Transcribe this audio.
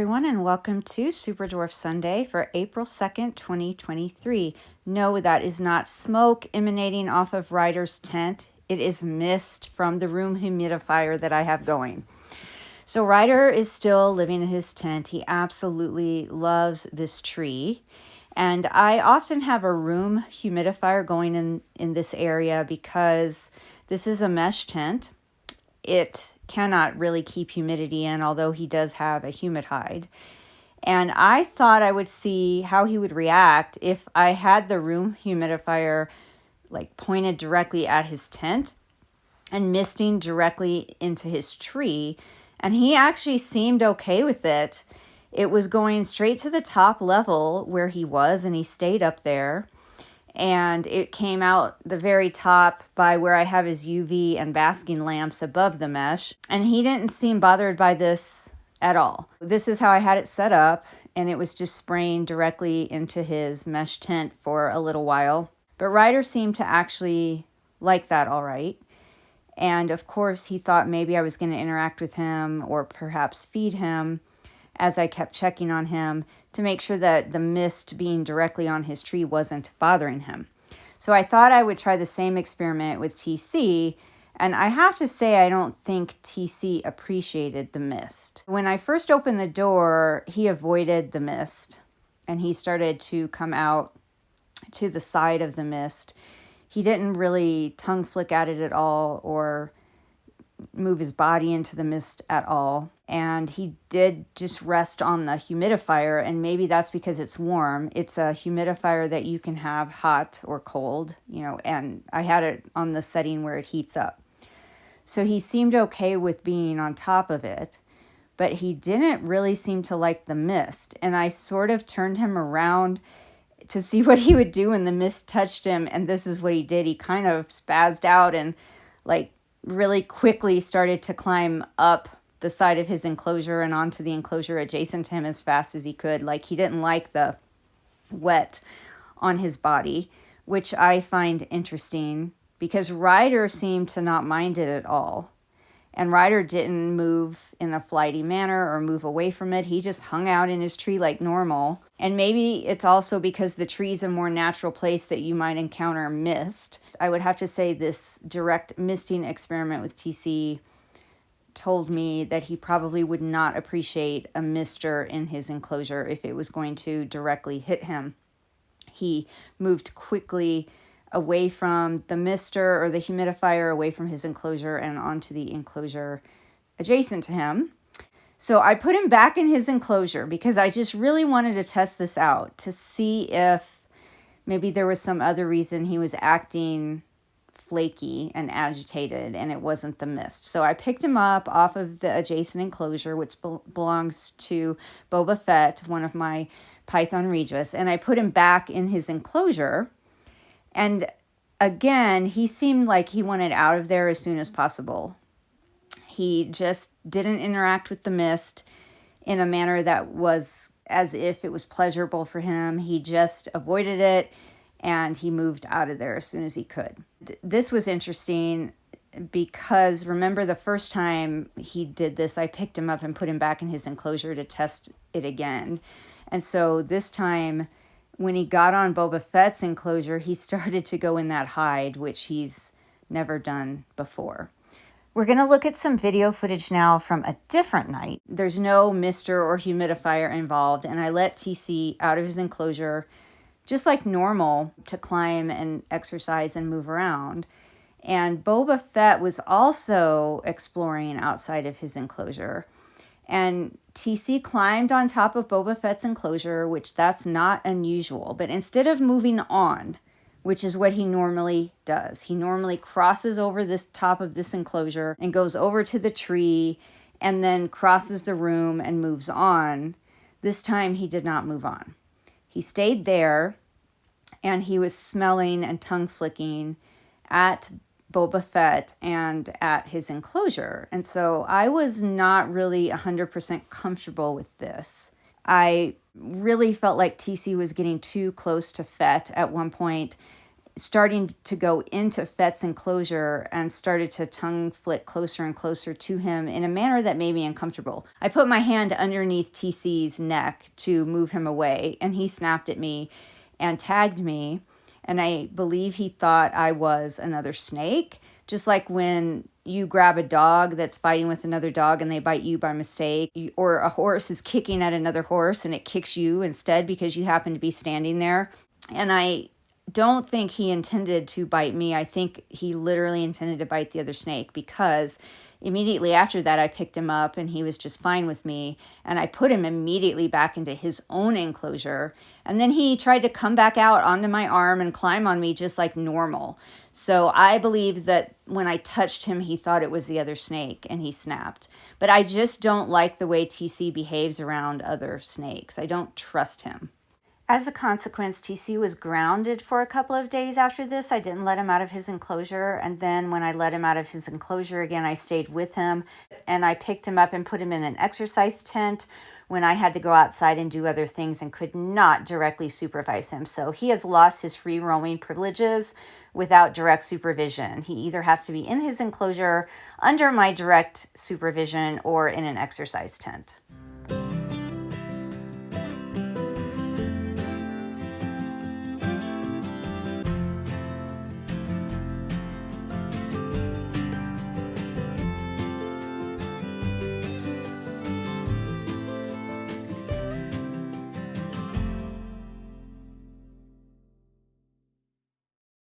everyone, and welcome to Super Dwarf Sunday for April 2nd, 2023. No, that is not smoke emanating off of Ryder's tent. It is mist from the room humidifier that I have going. So Ryder is still living in his tent. He absolutely loves this tree. And I often have a room humidifier going in this area because this is a mesh tent. It cannot really keep humidity in, although he does have a humid hide. And I thought I would see how he would react if I had the room humidifier like pointed directly at his tent and misting directly into his tree. And he actually seemed okay with it. It was going straight to the top level where he was, and he stayed up there. And it came out the very top by where I have his UV and basking lamps above the mesh. And he didn't seem bothered by this at all. This is how I had it set up, and it was just spraying directly into his mesh tent for a little while. But Ryder seemed to actually like that all right. And of course, he thought maybe I was going to interact with him or perhaps feed him as I kept checking on him to make sure that the mist being directly on his tree wasn't bothering him. So I thought I would try the same experiment with TC, and I have to say I don't think TC appreciated the mist. When I first opened the door, he avoided the mist, and he started to come out to the side of the mist. He didn't really tongue flick at it at all or move his body into the mist at all. And he did just rest on the humidifier, and maybe that's because it's warm. It's a humidifier that you can have hot or cold, and I had it on the setting where it heats up. So he seemed okay with being on top of it, but he didn't really seem to like the mist. And I sort of turned him around to see what he would do when the mist touched him, and this is what he did. He kind of spazzed out and really quickly started to climb up the side of his enclosure and onto the enclosure adjacent to him as fast as he could. Like, he didn't like the wet on his body, which I find interesting because Ryder seemed to not mind it at all. And Ryder didn't move in a flighty manner or move away from it. He just hung out in his tree like normal. And maybe it's also because the tree's a more natural place that you might encounter mist. I would have to say this direct misting experiment with TC told me that he probably would not appreciate a mister in his enclosure if it was going to directly hit him. He moved quickly away from the mister or the humidifier, away from his enclosure and onto the enclosure adjacent to him. So I put him back in his enclosure because I just really wanted to test this out to see if maybe there was some other reason he was acting flaky and agitated and it wasn't the mist. So I picked him up off of the adjacent enclosure, which belongs to Boba Fett, one of my Python Regis, and I put him back in his enclosure. And again, he seemed like he wanted out of there as soon as possible. He just didn't interact with the mist in a manner that was as if it was pleasurable for him. He just avoided it and he moved out of there as soon as he could. This was interesting because remember the first time he did this, I picked him up and put him back in his enclosure to test it again. And so this time, when he got on Boba Fett's enclosure, he started to go in that hide, which he's never done before. We're going to look at some video footage now from a different night. There's no mister or humidifier involved, and I let TC out of his enclosure just like normal to climb and exercise and move around. And Boba Fett was also exploring outside of his enclosure. And TC climbed on top of Boba Fett's enclosure, which that's not unusual. But instead of moving on, which is what he normally does, he normally crosses over this top of this enclosure and goes over to the tree and then crosses the room and moves on. This time he did not move on. He stayed there and he was smelling and tongue flicking at Boba Fett and at his enclosure. And so I was not really 100% comfortable with this. I really felt like TC was getting too close to Fett at one point starting to go into Fett's enclosure and started to tongue flick closer and closer to him in a manner that made me uncomfortable. I put my hand underneath TC's neck to move him away, and he snapped at me and tagged me. And I believe he thought I was another snake, just like when you grab a dog that's fighting with another dog and they bite you by mistake, or a horse is kicking at another horse and it kicks you instead because you happen to be standing there. And I don't think he intended to bite me. I think he literally intended to bite the other snake, because immediately after that, I picked him up and he was just fine with me. And I put him immediately back into his own enclosure. And then he tried to come back out onto my arm and climb on me just like normal. So I believe that when I touched him, he thought it was the other snake and he snapped. But I just don't like the way TC behaves around other snakes. I don't trust him. As a consequence, TC was grounded for a couple of days after this. I didn't let him out of his enclosure. And then when I let him out of his enclosure again, I stayed with him and I picked him up and put him in an exercise tent when I had to go outside and do other things and could not directly supervise him. So he has lost his free roaming privileges without direct supervision. He either has to be in his enclosure under my direct supervision or in an exercise tent.